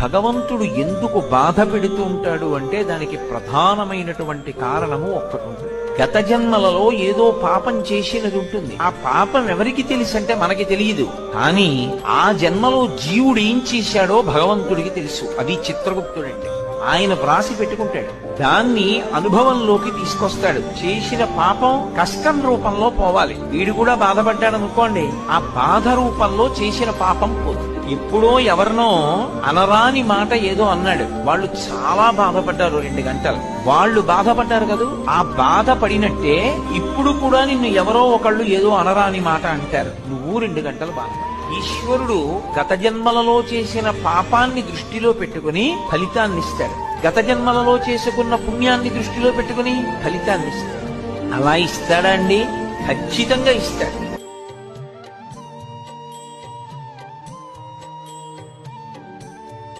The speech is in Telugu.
భగవంతుడు ఎందుకు బాధ పెడుతూ ఉంటాడు అంటే దానికి ప్రధానమైనటువంటి కారణము ఒక్కటి ఉంటుంది. గత జన్మలలో ఏదో పాపం చేసినది ఉంటుంది. ఆ పాపం ఎవరికి తెలుసు అంటే మనకి తెలియదు. కానీ ఆ జన్మలో జీవుడు ఏం చేశాడో భగవంతుడికి తెలుసు. అది చిత్రగుప్తుడంటే. ఆయన వ్రాసి పెట్టుకుంటాడు. దాన్ని అనుభవంలోకి తీసుకొస్తాడు. చేసిన పాపం కష్టం రూపంలో పోవాలి. వీడు కూడా బాధపడ్డాడు అనుకోండి, ఆ బాధ రూపంలో చేసిన పాపం పోతుంది. ఎప్పుడో ఎవరినో అనరాని మాట ఏదో అన్నాడు, వాళ్ళు చాలా బాధపడ్డారు. 2 గంటలు వాళ్ళు బాధపడ్డారు కదా. ఆ బాధ పడినట్టే ఇప్పుడు కూడా నిన్ను ఎవరో ఒకళ్ళు ఏదో అనరాని మాట అంటారు, నువ్వు 2 గంటలు బాధపడ్డావు. ఈశ్వరుడు గత జన్మలలో చేసిన పాపాన్ని దృష్టిలో పెట్టుకుని ఫలితాన్ని ఇస్తాడు. గత జన్మలలో చేసుకున్న పుణ్యాన్ని దృష్టిలో పెట్టుకుని ఫలితాన్ని ఇస్తాడు. అలా ఇస్తాడా అండి? ఖచ్చితంగా ఇస్తాడు.